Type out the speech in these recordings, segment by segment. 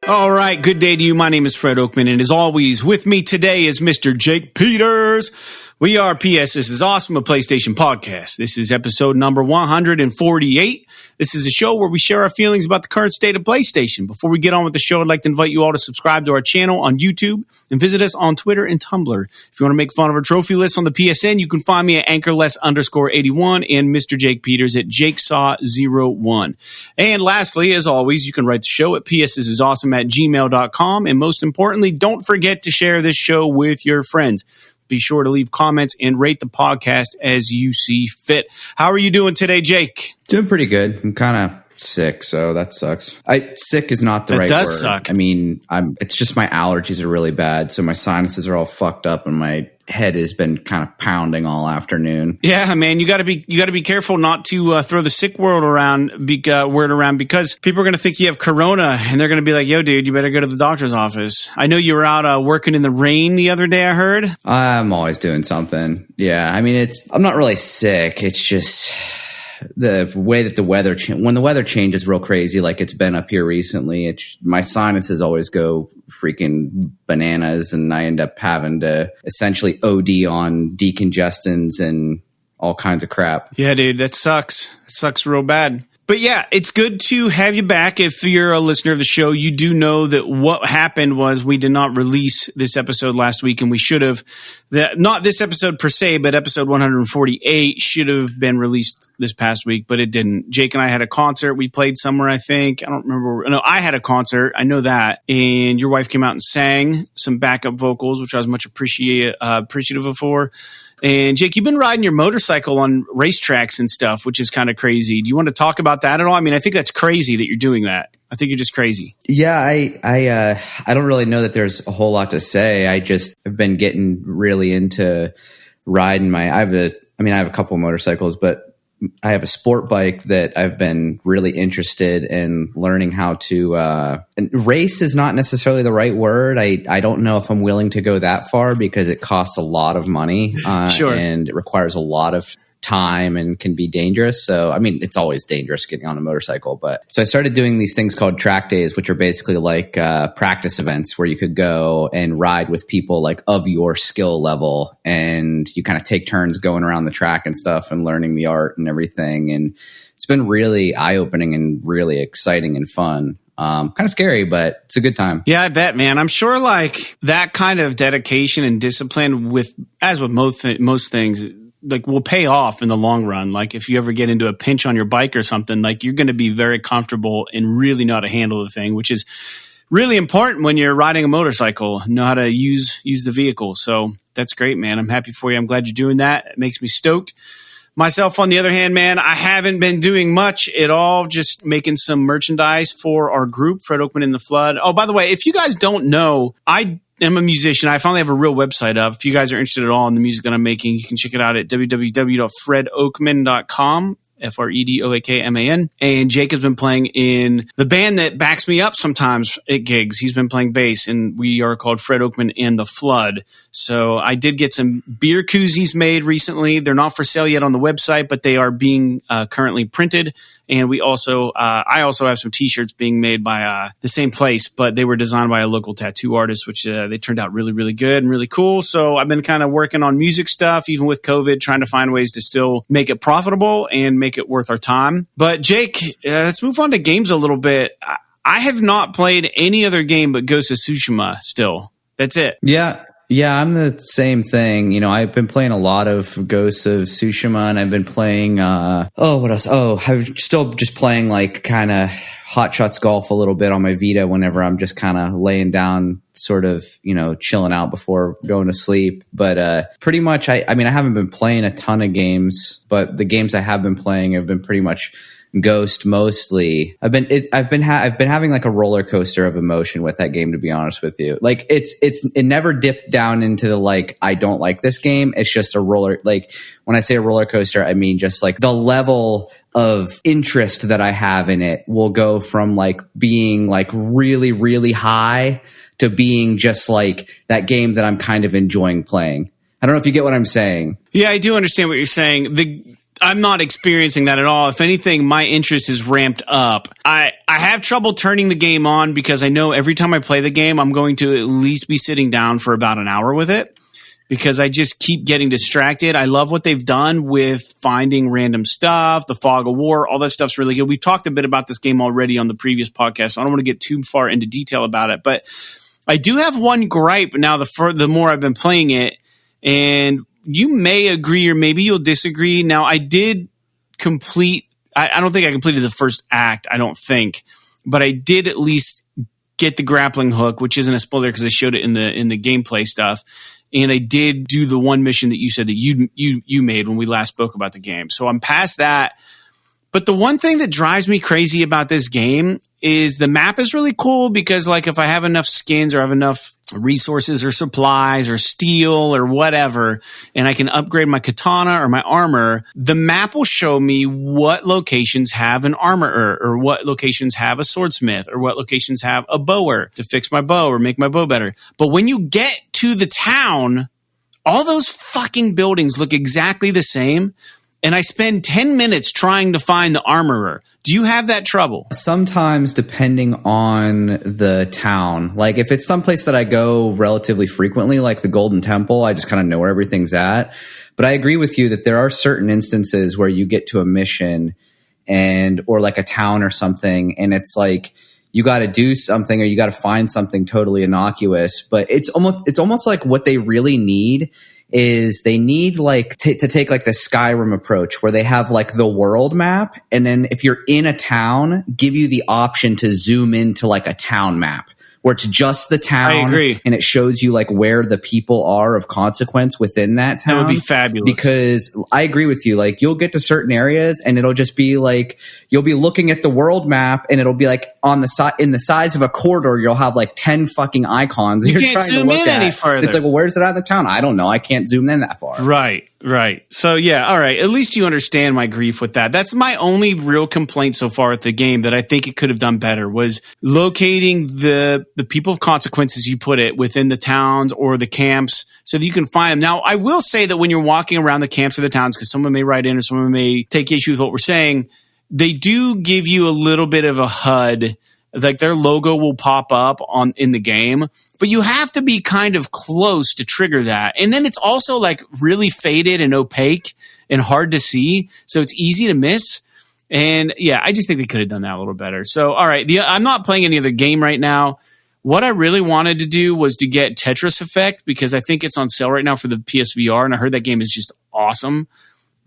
All right, good day to you. My name is Fred Oakman, and as always, with me today is Mr. Jake Peters. We are PS This Is Awesome, a PlayStation podcast. This is episode number 148. This is a show where we share our feelings about the current state of PlayStation. Before we get on with the show, I'd like to invite you all to subscribe to our channel on YouTube and visit us on Twitter and Tumblr. If you want to make fun of our trophy list on the PSN, you can find me at anchorless_81 and Mr. Jake Peters at jakesaw01. And lastly, as always, you can write the show at psthisisawesome@gmail.com. And most importantly, don't forget to share this show with your friends. Be sure to leave comments and rate the podcast as you see fit. How are you doing today, Jake? Doing pretty good. I'm kind of sick, so that sucks. Sick is not the right word. That does suck. I mean, it's just my allergies are really bad, so my sinuses are all fucked up, and my head has been kind of pounding all afternoon. Yeah, man, you got to be careful not to throw the sick word around because people are going to think you have corona, and they're going to be like, "Yo, dude, you better go to the doctor's office." I know you were out working in the rain the other day. I heard. I'm always doing something. Yeah, I mean, I'm not really sick. It's just the way that the weather when the weather changes real crazy, like it's been up here recently, my sinuses always go freaking bananas, and I end up having to essentially OD on decongestants and all kinds of crap. Yeah, dude, that sucks. It sucks real bad. But yeah, it's good to have you back. If you're a listener of the show, you do know that what happened was we did not release this episode last week, and we should have. Not this episode per se, but episode 148 should have been released this past week, but it didn't. Jake and I had a concert. We played somewhere, I think. I don't remember. No, I had a concert. I know that. And your wife came out and sang some backup vocals, which I was much appreciative of for. And Jake, you've been riding your motorcycle on racetracks and stuff, which is kind of crazy. Do you want to talk about that at all? I mean, I think that's crazy that you're doing that. I think you're just crazy. Yeah, I don't really know that there's a whole lot to say. I just have been getting really into riding I have a couple of motorcycles, but I have a sport bike that I've been really interested in learning how to and race is not necessarily the right word. I don't know if I'm willing to go that far because it costs a lot of money Sure. And it requires a lot of time and can be dangerous. So, I mean, it's always dangerous getting on a motorcycle. But so I started doing these things called track days, which are basically like practice events where you could go and ride with people like of your skill level. And you kind of take turns going around the track and stuff and learning the art and everything. And it's been really eye-opening and really exciting and fun. Kind of scary, but it's a good time. Yeah, I bet, man. I'm sure like that kind of dedication and discipline as with most things, like will pay off in the long run. Like if you ever get into a pinch on your bike or something, like you're going to be very comfortable and really know how to handle the thing, which is really important when you're riding a motorcycle, know how to use the vehicle. So that's great, man. I'm happy for you. I'm glad you're doing that. It makes me stoked. Myself, on the other hand, man, I haven't been doing much at all, just making some merchandise for our group, Fred Oakman in the Flood. Oh, by the way, if you guys don't know, I'm a musician. I finally have a real website up. If you guys are interested at all in the music that I'm making, you can check it out at www.fredoakman.com. FredOakman. And Jake has been playing in the band that backs me up sometimes at gigs. He's been playing bass, and we are called Fred Oakman and the Flood. So I did get some beer koozies made recently. They're not for sale yet on the website, but they are being currently printed. And I also have some T-shirts being made by the same place, but they were designed by a local tattoo artist, which they turned out really, really good and really cool. So I've been kind of working on music stuff, even with COVID, trying to find ways to still make it profitable and make it worth our time. But Jake, let's move on to games a little bit. I have not played any other game but Ghost of Tsushima still. That's it. Yeah, I'm the same thing. You know, I've been playing a lot of Ghosts of Tsushima, and I've been playing, what else? I'm still just playing like kind of Hot Shots Golf a little bit on my Vita whenever I'm just kind of laying down, sort of, you know, chilling out before going to sleep. But pretty much, I mean, I haven't been playing a ton of games, but the games I have been playing have been pretty much Ghost mostly. I've been having like a roller coaster of emotion with that game, to be honest with you. Like it never dipped down into the like I don't like this game. It's just a roller, like when I say a roller coaster, I mean just like the level of interest that I have in it will go from like being like really, really high to being just like that game that I'm kind of enjoying playing. I don't know if you get what I'm saying. Yeah, I do understand what you're saying. I'm not experiencing that at all. If anything, my interest is ramped up. I have trouble turning the game on because I know every time I play the game, I'm going to at least be sitting down for about an hour with it because I just keep getting distracted. I love what they've done with finding random stuff, the fog of war, all that stuff's really good. We've talked a bit about this game already on the previous podcast, so I don't want to get too far into detail about it. But I do have one gripe now the more I've been playing it, and you may agree or maybe you'll disagree. Now, I did complete – I don't think I completed the first act, I don't think. But I did at least get the grappling hook, which isn't a spoiler because I showed it in the gameplay stuff. And I did do the one mission that you said that you made when we last spoke about the game. So I'm past that. But the one thing that drives me crazy about this game is the map is really cool because, like, if I have enough skins or have enough resources or supplies or steel or whatever, and I can upgrade my katana or my armor, the map will show me what locations have an armorer or what locations have a swordsmith or what locations have a bower to fix my bow or make my bow better. But when you get to the town, all those fucking buildings look exactly the same. And I spend 10 minutes trying to find the armorer. Do you have that trouble? Sometimes, depending on the town. Like, if it's someplace that I go relatively frequently, like the Golden Temple, I just kind of know where everything's at. But I agree with you that there are certain instances where you get to a mission or like a town or something, and it's like you got to do something or you got to find something totally innocuous. But it's almost like what they really need is they need like to take like the Skyrim approach where they have like the world map. And then if you're in a town, give you the option to zoom into like a town map where it's just the town. I agree. And it shows you like where the people are of consequence within that town. That would be fabulous. Because I agree with you. Like, you'll get to certain areas and it'll just be like, you'll be looking at the world map and it'll be like on the side, in the size of a corridor, you'll have like 10 fucking icons. You can't zoom in any further. It's like, well, where's it at in the town? I don't know. I can't zoom in that far. Right. So, yeah, all right. At least you understand my grief with that. That's my only real complaint so far with the game that I think it could have done better was locating the people of consequences, you put it, within the towns or the camps so that you can find them. Now, I will say that when you're walking around the camps or the towns, because someone may write in or someone may take issue with what we're saying, they do give you a little bit of a HUD. Like, their logo will pop up in the game, but you have to be kind of close to trigger that. And then it's also like really faded and opaque and hard to see. So it's easy to miss. And yeah, I just think they could have done that a little better. So, all right. I'm not playing any other game right now. What I really wanted to do was to get Tetris Effect because I think it's on sale right now for the PSVR. And I heard that game is just awesome.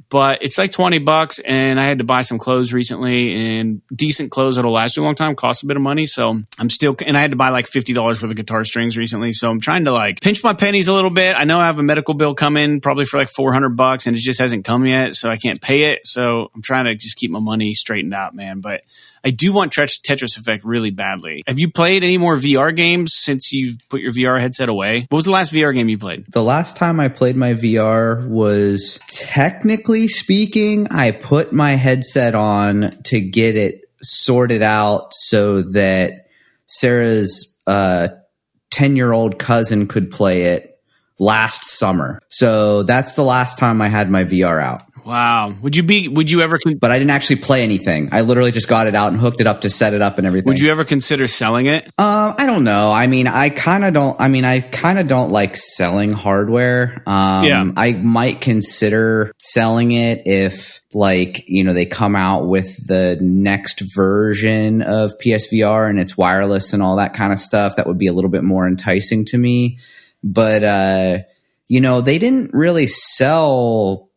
But it's like $20 and I had to buy some clothes recently, and decent clothes that'll last you a long time cost a bit of money. So and I had to buy like $50 worth of guitar strings recently. So I'm trying to like pinch my pennies a little bit. I know I have a medical bill coming probably for like $400 and it just hasn't come yet. So I can't pay it. So I'm trying to just keep my money straightened out, man. But I do want Tetris Effect really badly. Have you played any more VR games since you've put your VR headset away? What was the last VR game you played? The last time I played my VR was, technically speaking, I put my headset on to get it sorted out so that Sarah's 10-year-old cousin could play it last summer. So that's the last time I had my VR out. Wow. Would you ever... But I didn't actually play anything. I literally just got it out and hooked it up to set it up and everything. Would you ever consider selling it? I don't know. I mean, I kind of don't like selling hardware. Yeah. I might consider selling it if, like, you know, they come out with the next version of PSVR and it's wireless and all that kind of stuff. That would be a little bit more enticing to me. But, you know, they didn't really sell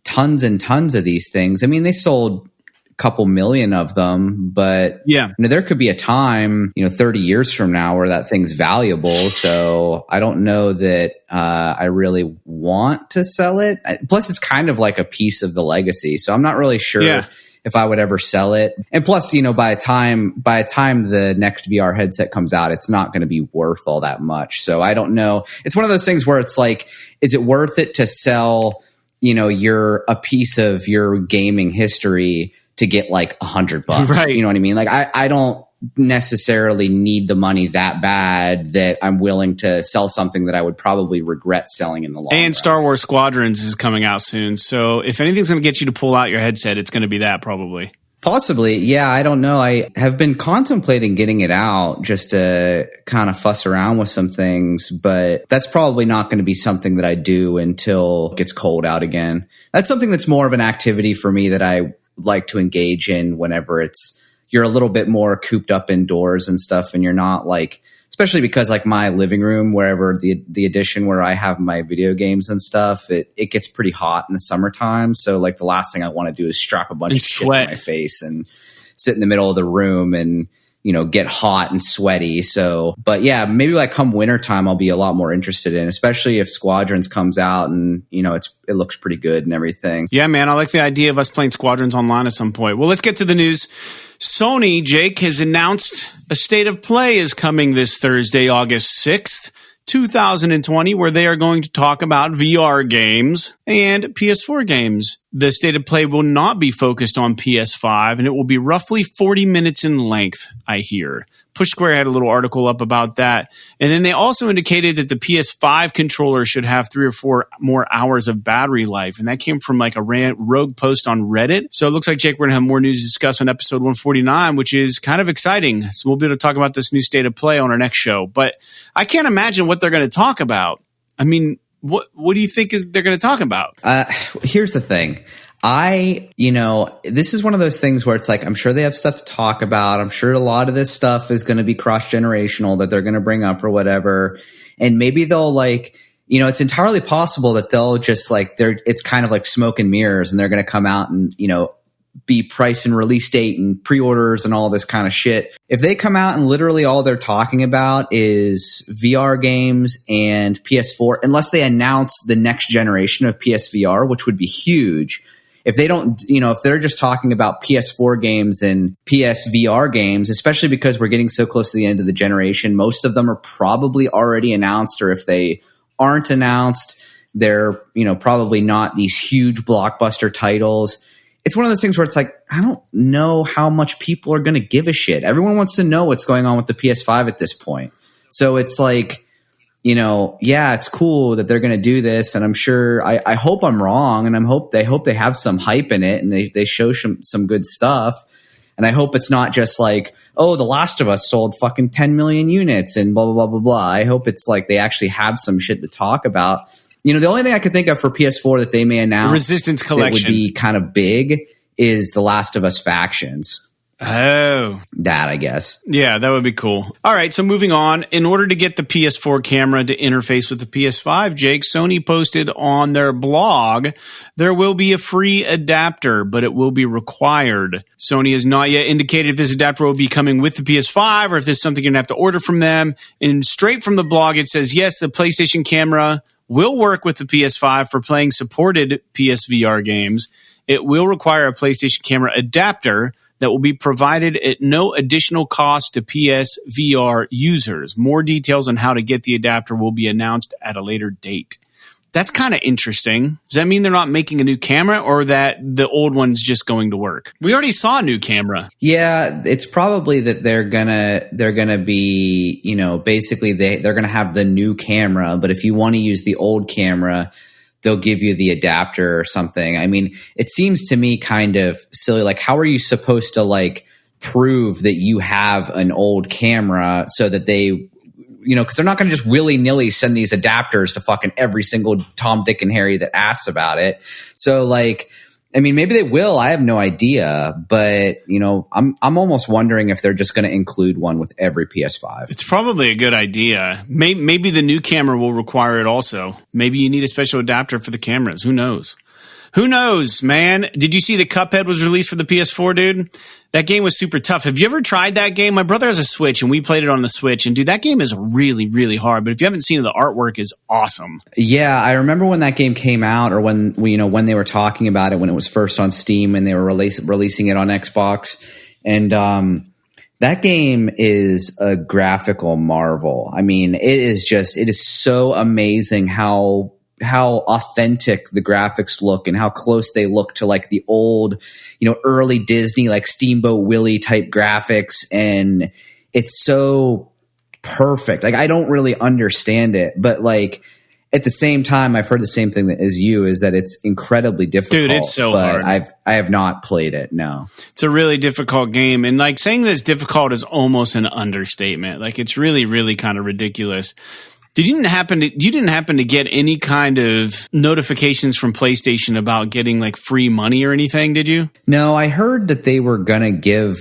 tons and tons of these things. I mean, they sold a couple million of them, but yeah, you know, there could be a time, 30 years from now where that thing's valuable. So I don't know that I really want to sell it. Plus, it's kind of like a piece of the legacy. So I'm not really sure if I would ever sell it. And plus, by the time the next VR headset comes out, it's not going to be worth all that much. So I don't know. It's one of those things where it's like, is it worth it to sell a piece of your gaming history to get like $100? Right. You know what I mean? Like, I don't necessarily need the money that bad that I'm willing to sell something that I would probably regret selling in the long run. And Star Wars Squadrons is coming out soon. So if anything's going to get you to pull out your headset, it's going to be that probably. Possibly. Yeah, I don't know. I have been contemplating getting it out just to kind of fuss around with some things, but that's probably not going to be something that I do until it gets cold out again. That's something that's more of an activity for me that I like to engage in whenever you're a little bit more cooped up indoors and stuff, and you're not like, especially because like my living room, wherever the addition where I have my video games and stuff, it gets pretty hot in the summertime. So like the last thing I want to do is strap a bunch of shit to my face and sit in the middle of the room and, get hot and sweaty. So, but yeah, maybe like come wintertime, I'll be a lot more interested in, especially if Squadrons comes out and, it looks pretty good and everything. Yeah, man, I like the idea of us playing Squadrons online at some point. Well, let's get to the news. Sony, Jake, has announced a State of Play is coming this Thursday, August 6th, 2020, where they are going to talk about VR games and PS4 games. The State of Play will not be focused on PS5, and it will be roughly 40 minutes in length, I hear. Push Square had a little article up about that. And then they also indicated that the PS5 controller should have 3 or 4 more hours of battery life. And that came from like a rogue post on Reddit. So it looks like, Jake, we're going to have more news to discuss on episode 149, which is kind of exciting. So we'll be able to talk about this new State of Play on our next show. But I can't imagine what they're going to talk about. I mean, what do you think they're going to talk about? Here's the thing. This is one of those things where it's like, I'm sure they have stuff to talk about. I'm sure a lot of this stuff is going to be cross-generational that they're going to bring up or whatever. And maybe they'll it's entirely possible that they'll just it's kind of like smoke and mirrors, and they're going to come out and, be price and release date and pre-orders and all this kind of shit. If they come out and literally all they're talking about is VR games and PS4, unless they announce the next generation of PSVR, which would be huge. If they don't, if they're just talking about PS4 games and PSVR games, especially because we're getting so close to the end of the generation, most of them are probably already announced, or if they aren't announced, they're, probably not these huge blockbuster titles. It's one of those things where it's like, I don't know how much people are going to give a shit. Everyone wants to know what's going on with the PS5 at this point. So it's like, yeah, it's cool that they're going to do this. And I'm sure, I hope I'm wrong. And they hope they have some hype in it and they show some good stuff. And I hope it's not just like, oh, The Last of Us sold fucking 10 million units and blah, blah, blah, blah, blah. I hope it's like they actually have some shit to talk about. The only thing I could think of for PS4 that they may announce Resistance Collection that would be kind of big is The Last of Us Factions. Oh. That, I guess. Yeah, that would be cool. All right, so moving on. In order to get the PS4 camera to interface with the PS5, Jake, Sony posted on their blog, there will be a free adapter, but it will be required. Sony has not yet indicated if this adapter will be coming with the PS5 or if this is something you're going to have to order from them. And straight from the blog, it says, yes, the PlayStation camera will work with the PS5 for playing supported PSVR games. It will require a PlayStation camera adapter that will be provided at no additional cost to PSVR users. More details on how to get the adapter will be announced at a later date. That's kind of interesting. Does that mean they're not making a new camera, or that the old one's just going to work? We already saw a new camera. Yeah, it's probably that they're gonna be, basically they're gonna have the new camera, but if you want to use the old camera, they'll give you the adapter or something. I mean, it seems to me kind of silly. Like, how are you supposed to prove that you have an old camera so that they, because they're not going to just willy-nilly send these adapters to fucking every single Tom, Dick, and Harry that asks about it. So maybe they will. I have no idea, but I'm almost wondering if they're just going to include one with every PS5. It's probably a good idea. Maybe the new camera will require it also. Maybe you need a special adapter for the cameras. Who knows? Who knows, man? Did you see that Cuphead was released for the PS4, dude? That game was super tough. Have you ever tried that game? My brother has a Switch, and we played it on the Switch. And, dude, that game is really, really hard. But if you haven't seen it, the artwork is awesome. Yeah, I remember when that game came out, or when they were talking about it when it was first on Steam and they were releasing it on Xbox. And that game is a graphical marvel. I mean, it is so amazing how how authentic the graphics look and how close they look to like the old, early Disney, like Steamboat Willie type graphics. And it's so perfect. Like, I don't really understand it, but like at the same time, I've heard the same thing as you, is that it's incredibly difficult. Dude, it's so hard. I have not played it. No, it's a really difficult game. And like saying that it's difficult is almost an understatement. Like it's really, really kind of ridiculous. You didn't happen to get any kind of notifications from PlayStation about getting like free money or anything, did you? No, I heard that they were going to give,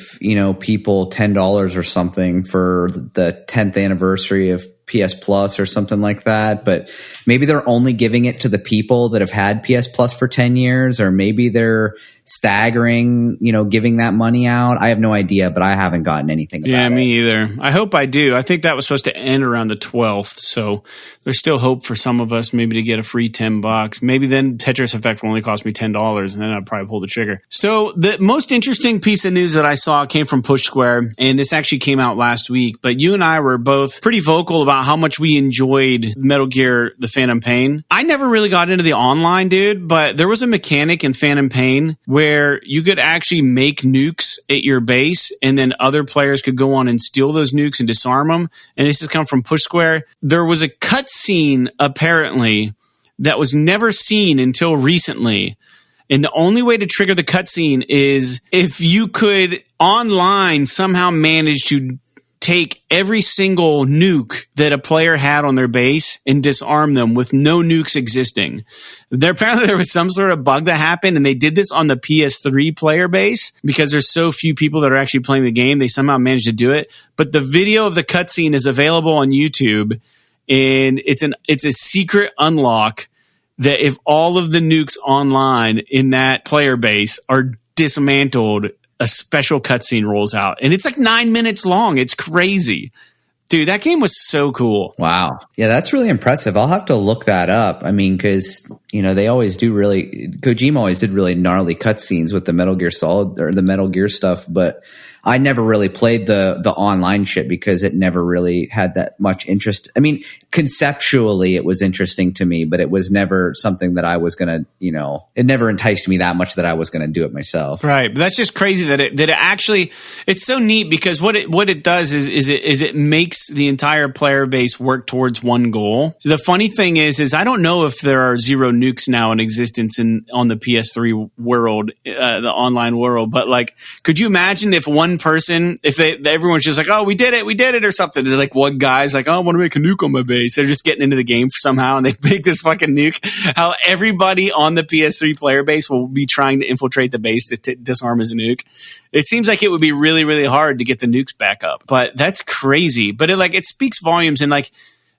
people $10 or something for the 10th anniversary of PS Plus or something like that. But maybe they're only giving it to the people that have had PS Plus for 10 years, or maybe they're staggering, giving that money out. I have no idea, but I haven't gotten anything about it. Yeah, me either. I hope I do. I think that was supposed to end around the 12th. So there's still hope for some of us maybe to get a free $10. Maybe then Tetris Effect will only cost me $10 and then I'd probably pull the trigger. So the most interesting piece of news that I saw came from Push Square, and this actually came out last week, but you and I were both pretty vocal about how much we enjoyed Metal Gear The Phantom Pain. I never really got into the online, dude, but there was a mechanic in Phantom Pain where you could actually make nukes at your base, and then other players could go on and steal those nukes and disarm them. And this has come from Push Square. There was a cutscene, apparently, that was never seen until recently. And the only way to trigger the cutscene is if you could online somehow manage to take every single nuke that a player had on their base and disarm them with no nukes existing. Apparently there was some sort of bug that happened, and they did this on the PS3 player base because there's so few people that are actually playing the game. They somehow managed to do it. But the video of the cutscene is available on YouTube, and it's a secret unlock that if all of the nukes online in that player base are dismantled, a special cutscene rolls out, and it's like 9 minutes long. It's crazy. Dude, that game was so cool. Wow. Yeah, that's really impressive. I'll have to look that up. I mean, because, they always do Kojima always did really gnarly cutscenes with the Metal Gear Solid or the Metal Gear stuff, but I never really played the online shit because it never really had that much interest. I mean, conceptually it was interesting to me, but it was never something that I was going to, it never enticed me that much that I was going to do it myself. Right. But that's just crazy that it actually, it's so neat because what it does is it makes the entire player base work towards one goal. So the funny thing is I don't know if there are zero nukes now in existence on the PS3 world, the online world, but like, could you imagine if one person, if everyone's just like, oh, we did it or something, and like one guy's like, oh, I want to make a nuke on my base. They're just getting into the game somehow and they make this fucking nuke. How everybody on the PS3 player base will be trying to infiltrate the base to disarm as a nuke. It seems like it would be really, really hard to get the nukes back up, but that's crazy. But it speaks volumes, and like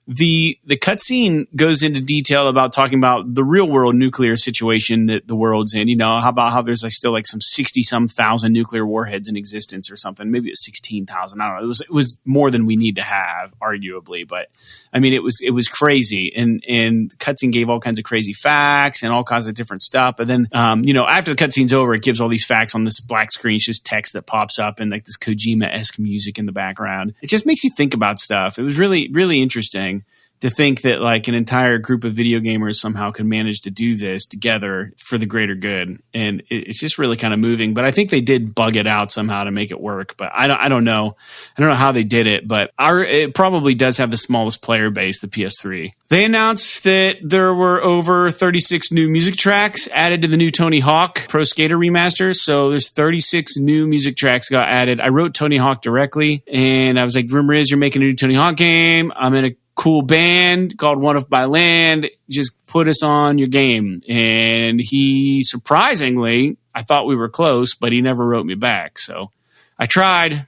the cutscene goes into detail about talking about the real world nuclear situation that the world's in. How there's like still like some 60-some thousand nuclear warheads in existence or something. Maybe it was 16,000. I don't know. It was more than we need to have, arguably. But I mean, it was crazy, and the cutscene gave all kinds of crazy facts and all kinds of different stuff. But then, after the cutscene's over, it gives all these facts on this black screen. It's just text that pops up and like this Kojima-esque music in the background. It just makes you think about stuff. It was really, really interesting to think that like an entire group of video gamers somehow could manage to do this together for the greater good. And it's just really kind of moving, but I think they did bug it out somehow to make it work, but I don't know. I don't know how they did it, but it probably does have the smallest player base, the PS3. They announced that there were over 36 new music tracks added to the new Tony Hawk Pro Skater remaster. So there's 36 new music tracks got added. I wrote Tony Hawk directly, and I was like, rumor is you're making a new Tony Hawk game. I'm in a cool band called One Up by Land, just put us on your game. And he, surprisingly, I thought we were close, but he never wrote me back. So I tried.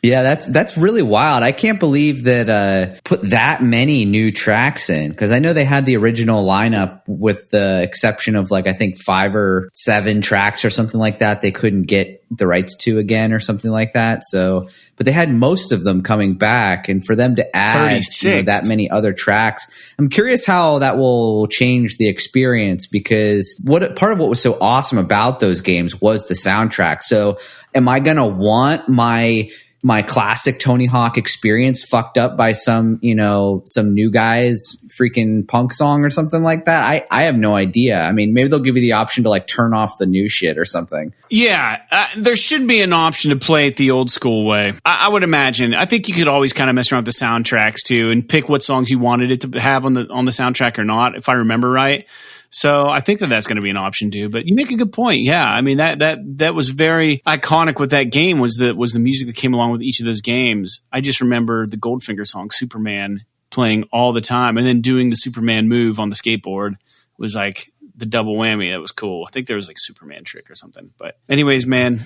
Yeah, that's really wild. I can't believe that put that many new tracks in, because I know they had the original lineup with the exception of like I think 5 or 7 tracks or something like that they couldn't get the rights to again or something like that. So, but they had most of them coming back, and for them to add that many other tracks, I'm curious how that will change the experience, because part of what was so awesome about those games was the soundtrack. So am I going to want my my classic Tony Hawk experience fucked up by some new guy's freaking punk song or something like that. I have no idea. I mean, maybe they'll give you the option to like turn off the new shit or something. Yeah, there should be an option to play it the old school way. I would imagine. I think you could always kind of mess around with the soundtracks too and pick what songs you wanted it to have on the soundtrack or not, if I remember right. So I think that's going to be an option too. But you make a good point. Yeah, I mean that was very iconic with that game was the music that came along with each of those games. I just remember the Goldfinger song Superman playing all the time, and then doing the Superman move on the skateboard was like the double whammy. That was cool. I think there was like Superman trick or something. But anyways, man,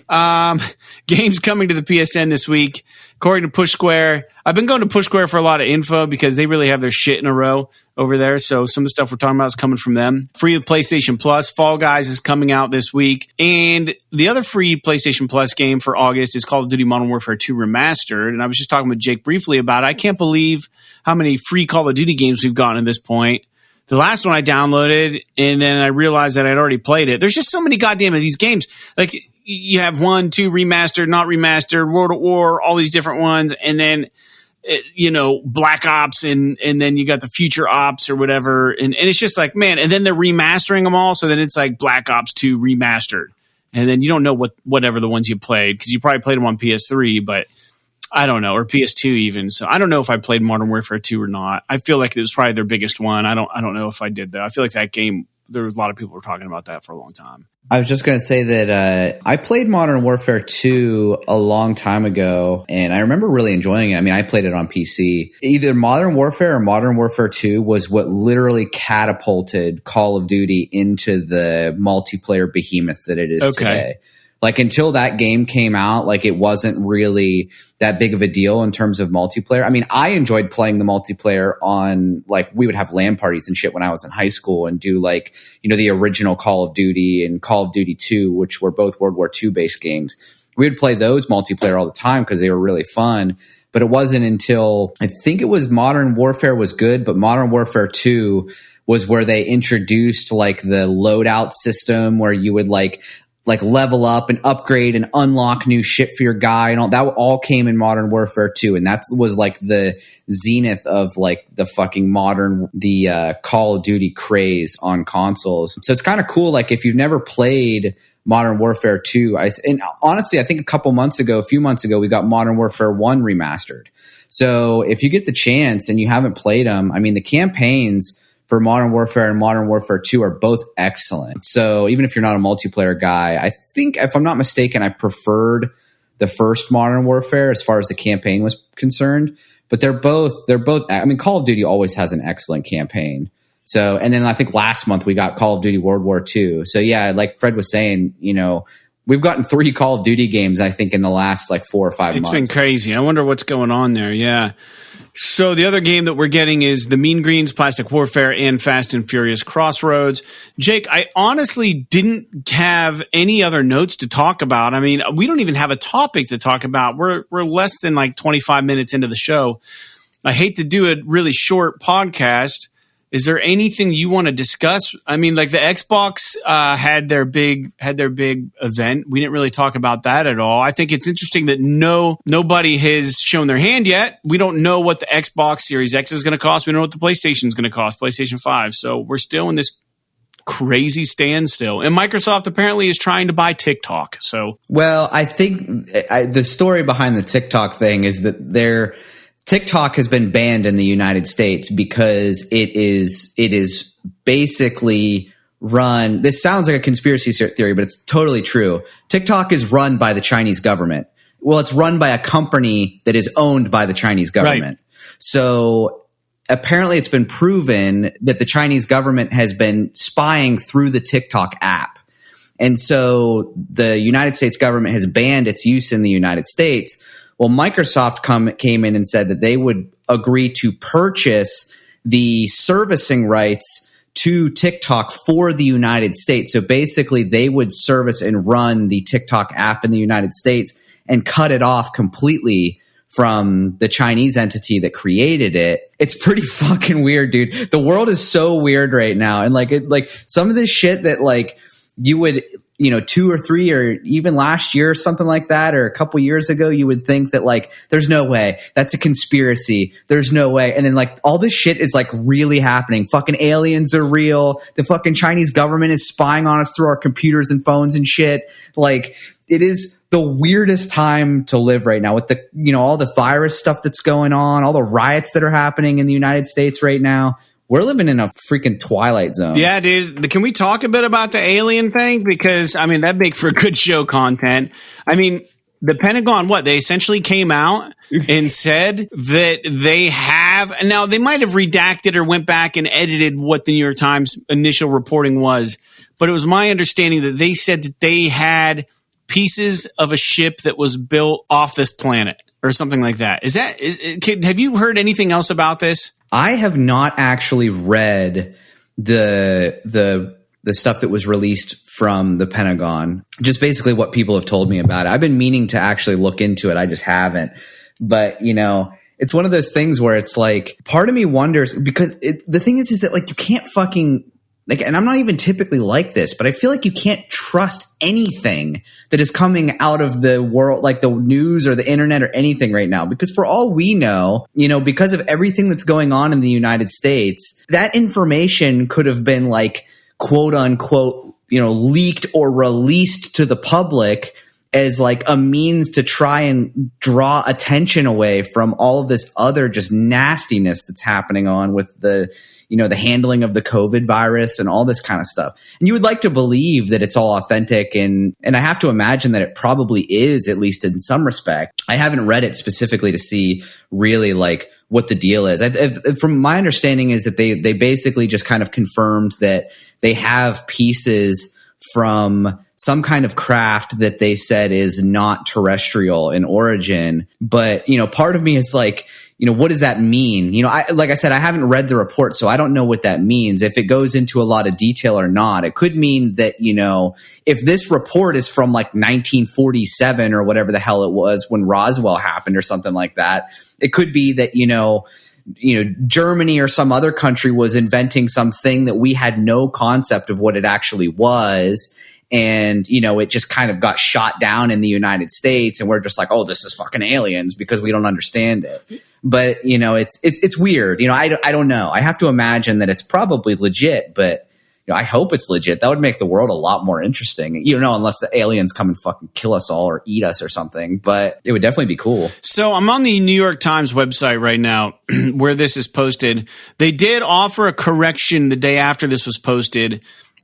games coming to the PSN this week. According to Push Square, I've been going to Push Square for a lot of info because they really have their shit in a row over there. So some of the stuff we're talking about is coming from them. Free with PlayStation Plus. Fall Guys is coming out this week. And the other free PlayStation Plus game for August is Call of Duty Modern Warfare 2 Remastered. And I was just talking with Jake briefly about it. I can't believe how many free Call of Duty games we've gotten at this point. The last one I downloaded, and then I realized that I'd already played it. There's just so many goddamn of these games. Like, you have 1, 2, remastered, not remastered, World at War, all these different ones, and then, Black Ops, and then you got the Future Ops or whatever, and it's just like, man, and then they're remastering them all, so then it's like Black Ops 2 remastered. And then you don't know whatever the ones you played, because you probably played them on PS3, but I don't know, or PS2 even. So I don't know if I played Modern Warfare 2 or not. I feel like it was probably their biggest one. I don't know if I did though. I feel like that game, there was a lot of people were talking about that for a long time. I was just going to say that I played Modern Warfare 2 a long time ago, and I remember really enjoying it. I mean, I played it on PC. Either Modern Warfare or Modern Warfare 2 was what literally catapulted Call of Duty into the multiplayer behemoth that it is today. Like, until that game came out, like, it wasn't really that big of a deal in terms of multiplayer. I mean, I enjoyed playing the multiplayer on, like, we would have LAN parties and shit when I was in high school and do, like, the original Call of Duty and Call of Duty 2, which were both World War II based games. We would play those multiplayer all the time because they were really fun. But it wasn't until, I think it was Modern Warfare was good, but Modern Warfare 2 was where they introduced, like, the loadout system where you would, like level up and upgrade and unlock new shit for your guy and all that all came in Modern Warfare 2. And that was like the zenith of like the fucking Call of Duty craze on consoles. So it's kind of cool. Like, if you've never played Modern Warfare 2, and honestly, I think a few months ago, we got Modern Warfare 1 remastered. So if you get the chance and you haven't played them, I mean, the campaigns for Modern Warfare and Modern Warfare 2 are both excellent. So even if you're not a multiplayer guy, I think, if I'm not mistaken, I preferred the first Modern Warfare as far as the campaign was concerned. But they're both, I mean, Call of Duty always has an excellent campaign. So, and then I think last month we got Call of Duty World War II. So yeah, like Fred was saying, we've gotten 3 Call of Duty games, I think, in the last like 4 or 5 months. It's been crazy. I wonder what's going on there. Yeah. So the other game that we're getting is the Mean Greens, Plastic Warfare, and Fast and Furious Crossroads. Jake, I honestly didn't have any other notes to talk about. I mean, we don't even have a topic to talk about. We're less than like 25 minutes into the show. I hate to do a really short podcast. Is there anything you want to discuss? I mean, like the Xbox had their big event. We didn't really talk about that at all. I think it's interesting that nobody has shown their hand yet. We don't know what the Xbox Series X is going to cost. We don't know what the PlayStation is going to cost, PlayStation 5. So we're still in this crazy standstill. And Microsoft apparently is trying to buy TikTok. So, well, I think the story behind the TikTok thing is that TikTok has been banned in the United States because it is basically run. This sounds like a conspiracy theory, but it's totally true. TikTok is run by the Chinese government. Well, it's run by a company that is owned by the Chinese government. Right. So apparently it's been proven that the Chinese government has been spying through the TikTok app. And so the United States government has banned its use in the United States. Well, Microsoft came in and said that they would agree to purchase the servicing rights to TikTok for the United States. So basically, they would service and run the TikTok app in the United States and cut it off completely from the Chinese entity that created it. It's pretty fucking weird, dude. The world is so weird right now. And like some of this shit that like you would 2 or 3 or even last year or something like that, or a couple years ago, you would think that like, there's no way, that's a conspiracy. There's no way. And then like all this shit is like really happening. Fucking aliens are real. The fucking Chinese government is spying on us through our computers and phones and shit. Like, it is the weirdest time to live right now with the, all the virus stuff that's going on, all the riots that are happening in the United States right now. We're living in a freaking twilight zone. Yeah, dude. Can we talk a bit about the alien thing? Because, I mean, that'd make for good show content. I mean, the Pentagon, they essentially came out and said that they have, now they might have redacted or went back and edited what the New York Times initial reporting was, but it was my understanding that they said that they had pieces of a ship that was built off this planet or something like that. Have you heard anything else about this? I have not actually read the stuff that was released from the Pentagon, just basically what people have told me about it. I've been meaning to actually look into it. I just haven't. But, it's one of those things where it's like, part of me wonders, because the thing is that like, you can't fucking, like, and I'm not even typically like this, but I feel like you can't trust anything that is coming out of the world, like the news or the internet or anything right now. Because for all we know, because of everything that's going on in the United States, that information could have been like, quote unquote, leaked or released to the public as like a means to try and draw attention away from all of this other just nastiness that's happening on with the handling of the COVID virus and all this kind of stuff. And you would like to believe that it's all authentic. And I have to imagine that it probably is, at least in some respect. I haven't read it specifically to see really like what the deal is. From my understanding is that they basically just kind of confirmed that they have pieces from some kind of craft that they said is not terrestrial in origin. But, part of me is like, what does that mean? Like I said, I haven't read the report, so I don't know what that means. If it goes into a lot of detail or not, it could mean that, if this report is from like 1947 or whatever the hell it was when Roswell happened or something like that, it could be that, Germany or some other country was inventing something that we had no concept of what it actually was. And, it just kind of got shot down in the United States. And we're just like, oh, this is fucking aliens because we don't understand it. But, it's weird. I don't know. I have to imagine that it's probably legit, but I hope it's legit. That would make the world a lot more interesting, unless the aliens come and fucking kill us all or eat us or something. But it would definitely be cool. So I'm on the New York Times website right now where this is posted. They did offer a correction the day after this was posted.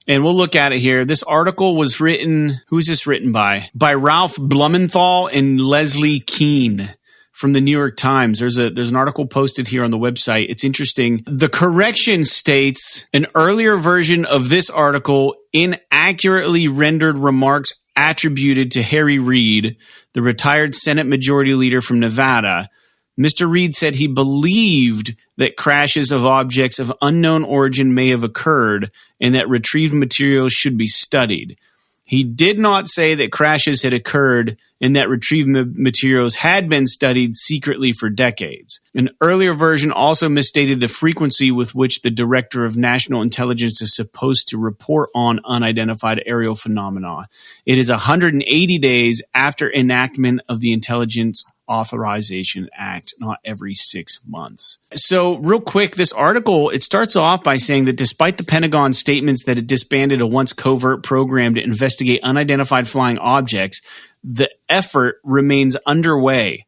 And we'll look at it here. This article was written, who's this written by? By Ralph Blumenthal and Leslie Keene from the New York Times. There's an article posted here on the website. It's interesting. The correction states an earlier version of this article inaccurately rendered remarks attributed to Harry Reid, the retired Senate Majority Leader from Nevada. Mr. Reid said he believed that crashes of objects of unknown origin may have occurred and that retrieved materials should be studied. He did not say that crashes had occurred and that retrieved materials had been studied secretly for decades. An earlier version also misstated the frequency with which the Director of National Intelligence is supposed to report on unidentified aerial phenomena. It is 180 days after enactment of the Intelligence Authorization Act, not every 6 months. So real quick, this article, it starts off by saying that despite the Pentagon's statements that it disbanded a once covert program to investigate unidentified flying objects, the effort remains underway.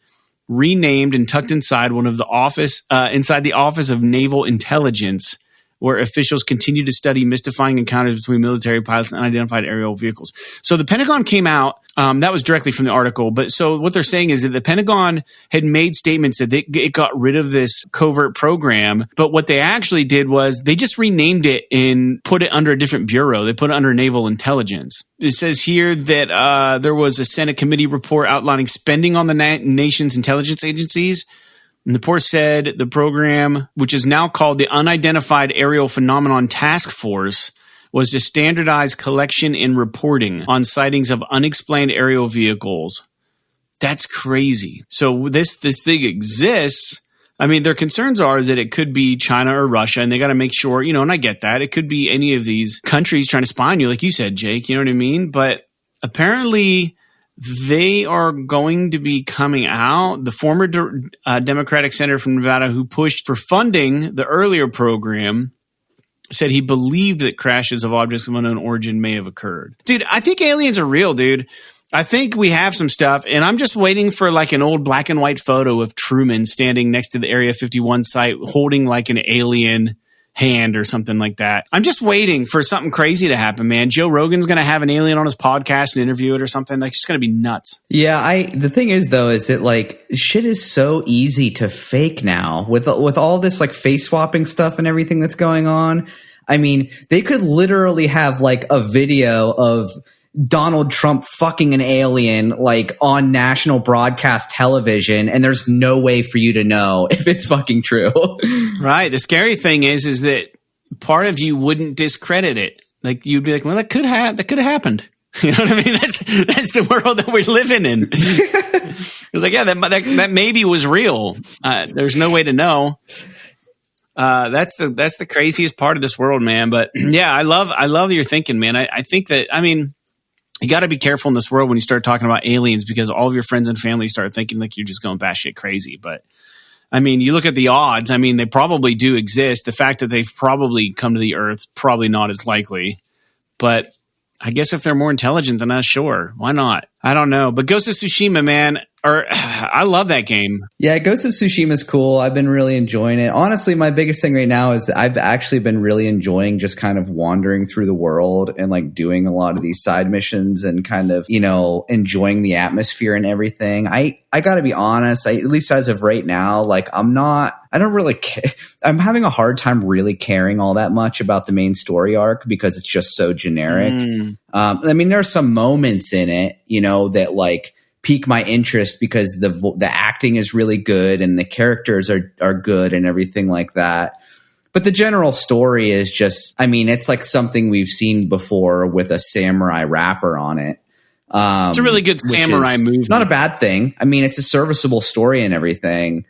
Renamed and tucked inside inside the Office of Naval Intelligence, where officials continue to study mystifying encounters between military pilots and unidentified aerial vehicles. So the Pentagon came out, that was directly from the article, but so what they're saying is that the Pentagon had made statements that it got rid of this covert program, but what they actually did was they just renamed it and put it under a different bureau. They put it under Naval Intelligence. It says here that there was a Senate committee report outlining spending on the nation's intelligence agencies. And the report said the program, which is now called the Unidentified Aerial Phenomenon Task Force, was to standardize collection and reporting on sightings of unexplained aerial vehicles. That's crazy. So this thing exists. I mean, their concerns are that it could be China or Russia, and they got to make sure, and I get that. It could be any of these countries trying to spy on you, like you said, Jake, you know what I mean? But apparently they are going to be coming out. The former Democratic senator from Nevada who pushed for funding the earlier program said he believed that crashes of objects of unknown origin may have occurred. Dude, I think aliens are real, dude. I think we have some stuff, and I'm just waiting for like an old black and white photo of Truman standing next to the Area 51 site holding like an alien hand or something like that. I'm just waiting for something crazy to happen, man. Joe Rogan's going to have an alien on his podcast and interview it or something. Like, it's going to be nuts. Yeah, the thing is though, is that like shit is so easy to fake now with all this like face swapping stuff and everything that's going on. I mean, they could literally have like a video of Donald Trump fucking an alien like on national broadcast television, and there's no way for you to know if it's fucking true. Right. The scary thing is that part of you wouldn't discredit it. Like, you'd be like, well, that could have happened. You know what I mean? That's the world that we're living in. It's like, yeah, that maybe was real. There's no way to know. That's the craziest part of this world, man. But yeah, I love your thinking, man. I think that, I mean, you got to be careful in this world when you start talking about aliens, because all of your friends and family start thinking like you're just going batshit crazy. But I mean, you look at the odds. I mean, they probably do exist. The fact that they've probably come to the Earth, probably not as likely. But I guess if they're more intelligent than us, sure, why not? I don't know. But Ghost of Tsushima, man, I love that game. Yeah, Ghost of Tsushima is cool. I've been really enjoying it. Honestly, my biggest thing right now is I've actually been really enjoying just kind of wandering through the world and like doing a lot of these side missions and kind of, enjoying the atmosphere and everything. I got to be honest, at least as of right now, like I don't really care. I'm having a hard time really caring all that much about the main story arc because it's just so generic. I mean, there are some moments in it, that like pique my interest because the acting is really good and the characters are good and everything like that. But the general story is just, I mean, it's like something we've seen before with a samurai rapper on it. It's a really good samurai movie. Not a bad thing. I mean, it's a serviceable story and everything.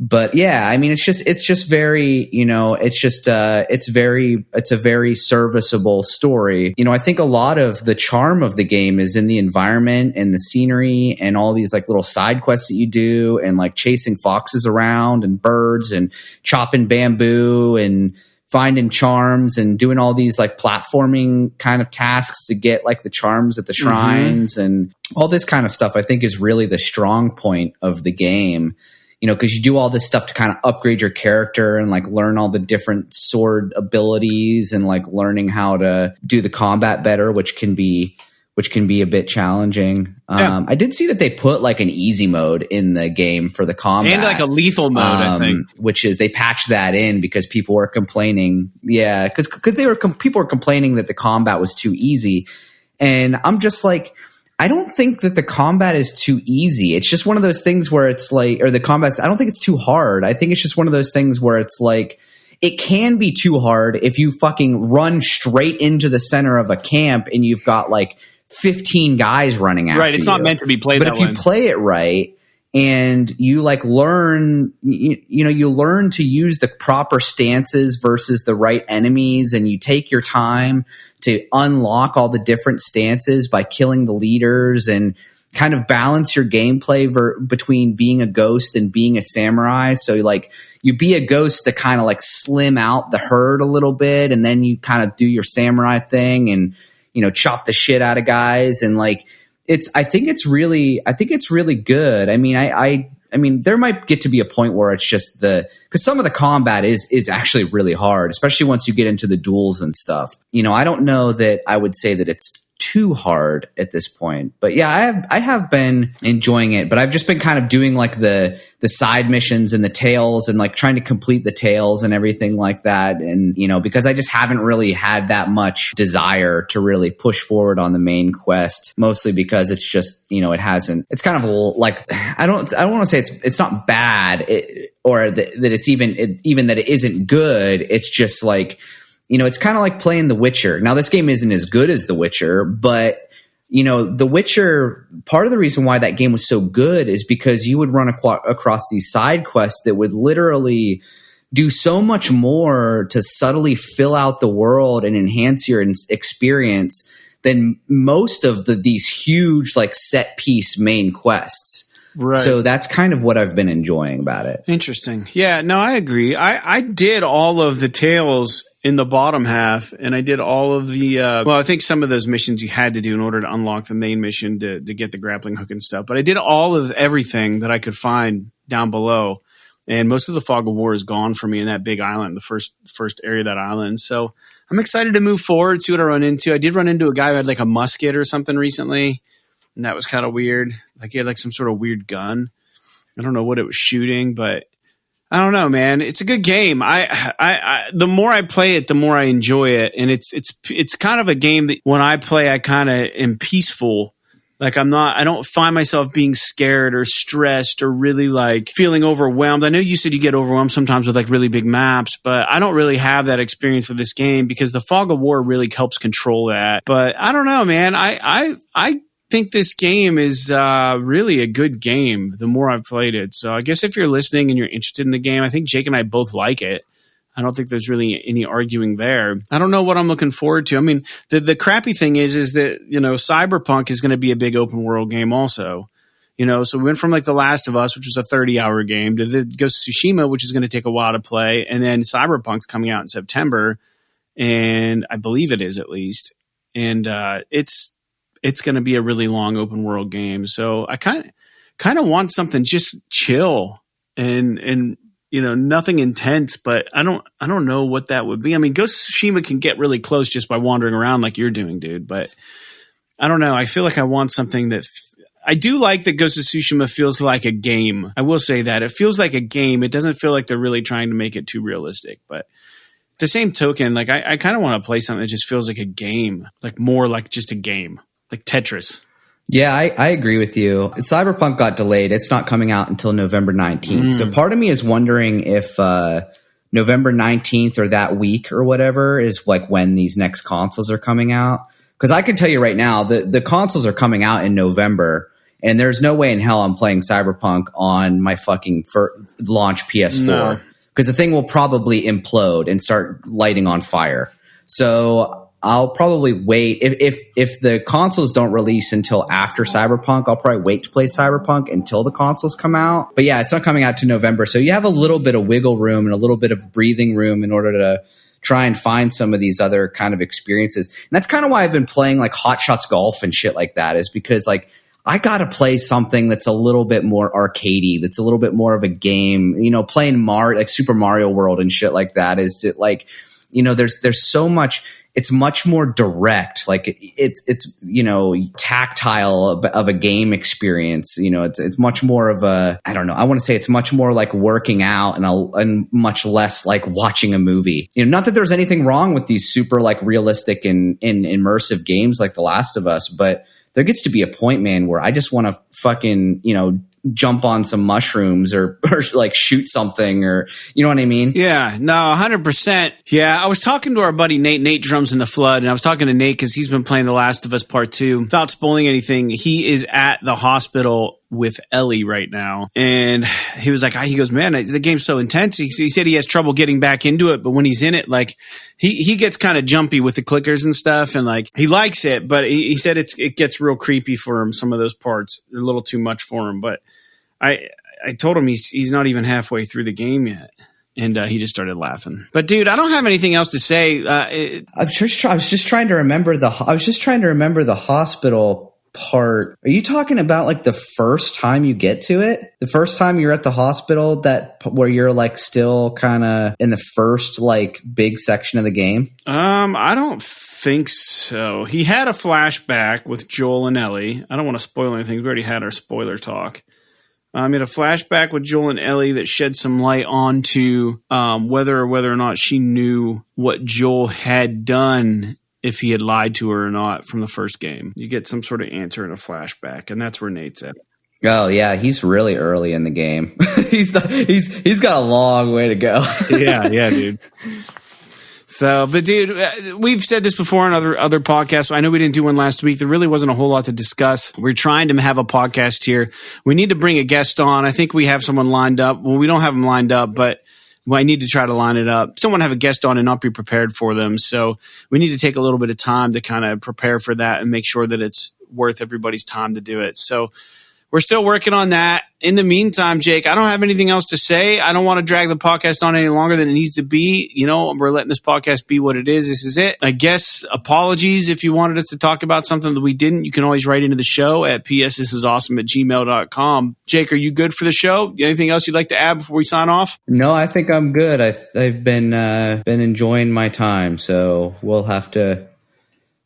But yeah, I mean, it's just very, it's a very serviceable story. I think a lot of the charm of the game is in the environment and the scenery and all these like little side quests that you do and like chasing foxes around and birds and chopping bamboo and finding charms and doing all these like platforming kind of tasks to get like the charms at the shrines and all this kind of stuff. I think is really the strong point of the game. Because you do all this stuff to kind of upgrade your character and like learn all the different sword abilities and like learning how to do the combat better, which can be a bit challenging. Yeah. I did see that they put like an easy mode in the game for the combat and like a lethal mode, I think, which is they patched that in because people were complaining. Yeah, because people were complaining that the combat was too easy, and I'm just like, I don't think that the combat is too easy. It's just one of those things where it's like, or the combat's, I don't think it's too hard. I think it's just one of those things where it's like, it can be too hard if you fucking run straight into the center of a camp and you've got like 15 guys running after you. Right, it's not meant to be played that way. But if you play it right and you like learn, you learn to use the proper stances versus the right enemies, and you take your time to unlock all the different stances by killing the leaders and kind of balance your gameplay between being a ghost and being a samurai. So like you be a ghost to kind of like slim out the herd a little bit, and then you kind of do your samurai thing and, chop the shit out of guys. And like, I think it's really good. I mean, I mean, there might get to be a point where it's just because some of the combat is actually really hard, especially once you get into the duels and stuff. I don't know that I would say that it's too hard at this point, but yeah, I have been enjoying it, but I've just been kind of doing like the side missions and the tales and like trying to complete the tales and everything like that. And, because I just haven't really had that much desire to really push forward on the main quest, mostly because it's just, it's kind of like, I don't want to say it's not bad or that it's even that it isn't good. It's just like, it's kind of like playing The Witcher. Now, this game isn't as good as The Witcher, but The Witcher, part of the reason why that game was so good is because you would run across these side quests that would literally do so much more to subtly fill out the world and enhance your experience than most of these huge like set piece main quests. Right. So that's kind of what I've been enjoying about it. Interesting. Yeah, no, I agree. I did all of the tales in the bottom half, and I did all of the I think some of those missions you had to do in order to unlock the main mission to get the grappling hook and stuff. But I did all of everything that I could find down below, and most of the fog of war is gone for me in that big island, the first area of that island. So I'm excited to move forward, see what I run into. I did run into a guy who had like a musket or something recently, and that was kind of weird. Like he had like some sort of weird gun. I don't know what it was shooting, but I don't know, man. It's a good game. I the more I play it, the more I enjoy it, and it's kind of a game that when I play, I kind of am peaceful. Like I don't find myself being scared or stressed or really like feeling overwhelmed. I know you said you get overwhelmed sometimes with like really big maps, but I don't really have that experience with this game because the fog of war really helps control that. But I don't know, man. I think this game is really a good game the more I've played it. So I guess if you're listening and you're interested in the game, I think Jake and I both like it. I don't think there's really any arguing there. I don't know what I'm looking forward to. I mean, the crappy thing is that, Cyberpunk is going to be a big open world game also. So we went from like The Last of Us, which was a 30-hour game, to the Ghost of Tsushima, which is going to take a while to play. And then Cyberpunk's coming out in September, and I believe it is at least. And it's going to be a really long open world game. So I kind of want something just chill and nothing intense, but I don't know what that would be. I mean, Ghost of Tsushima can get really close just by wandering around like you're doing, dude. But I don't know. I feel like I want something that I do like that Ghost of Tsushima feels like a game. I will say that it feels like a game. It doesn't feel like they're really trying to make it too realistic, but the same token, like I kind of want to play something that just feels like a game, like more like just a game. Like Tetris. Yeah, I agree with you. Cyberpunk got delayed. It's not coming out until November 19th. So part of me is wondering if November 19th or that week or whatever is like when these next consoles are coming out. Because I can tell you right now, the consoles are coming out in November, and there's no way in hell I'm playing Cyberpunk on my fucking launch PS4. Because the thing will probably implode and start lighting on fire. So I'll probably wait. If the consoles don't release until after Cyberpunk, I'll probably wait to play Cyberpunk until the consoles come out. But yeah, it's not coming out to November. So you have a little bit of wiggle room and a little bit of breathing room in order to try and find some of these other kind of experiences. And that's kind of why I've been playing like Hot Shots Golf and shit like that, is because like I got to play something that's a little bit more arcadey, that's a little bit more of a game, playing like Super Mario World and shit like that is that like, there's so much. It's much more direct, like it's tactile of a game experience. It's much more of a, I don't know. I want to say it's much more like working out and much less like watching a movie. Not that there's anything wrong with these super like realistic and immersive games like The Last of Us, but there gets to be a point, man, where I just want to fucking jump on some mushrooms or like shoot something, or you know what I mean? Yeah, no, 100%. Yeah, I was talking to our buddy Nate drums in the flood, and I was talking to Nate because he's been playing The Last of Us Part 2. Without spoiling anything, he is at the hospital with Ellie right now, and he was like, he goes, man, the game's so intense. He said he has trouble getting back into it, but when he's in it, like he gets kind of jumpy with the clickers and stuff, and like he likes it, but he said it gets real creepy for him. Some of those parts are a little too much for him, but I told him he's not even halfway through the game yet, and he just started laughing. But dude, I don't have anything else to say. I was just trying to remember the hospital part. Are you talking about like the first time you get to it? The first time you're at the hospital, where you're like still kind of in the first like big section of the game? I don't think so. He had a flashback with Joel and Ellie. I don't want to spoil anything. We already had our spoiler talk. He had a flashback with Joel and Ellie that shed some light onto whether or not she knew what Joel had done, if he had lied to her or not from the first game. You get some sort of answer in a flashback, and that's where Nate's at. Oh yeah, he's really early in the game. he's got a long way to go. yeah, dude. So, but dude, we've said this before on other podcasts. I know we didn't do one last week. There really wasn't a whole lot to discuss. We're trying to have a podcast here. We need to bring a guest on. I think we have someone lined up. Well, we don't have them lined up, but I need to try to line it up. Don't want to have a guest on and not be prepared for them. So we need to take a little bit of time to kind of prepare for that and make sure that it's worth everybody's time to do it. So we're still working on that. In the meantime, Jake, I don't have anything else to say. I don't want to drag the podcast on any longer than it needs to be. You know, we're letting this podcast be what it is. This is it. I guess apologies if you wanted us to talk about something that we didn't. You can always write into the show at psthisisawesome@gmail.com. Jake, are you good for the show? Anything else you'd like to add before we sign off? No, I think I'm good. I've been enjoying my time, so we'll have to.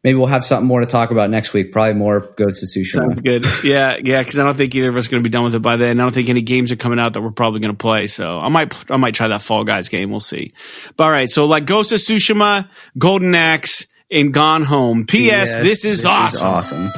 Maybe we'll have something more to talk about next week. Probably more Ghost of Tsushima. Sounds good. Yeah, because I don't think either of us are going to be done with it by then. I don't think any games are coming out that we're probably going to play. So I might try that Fall Guys game. We'll see. But all right, so like Ghost of Tsushima, Golden Axe, and Gone Home. P.S. This is awesome.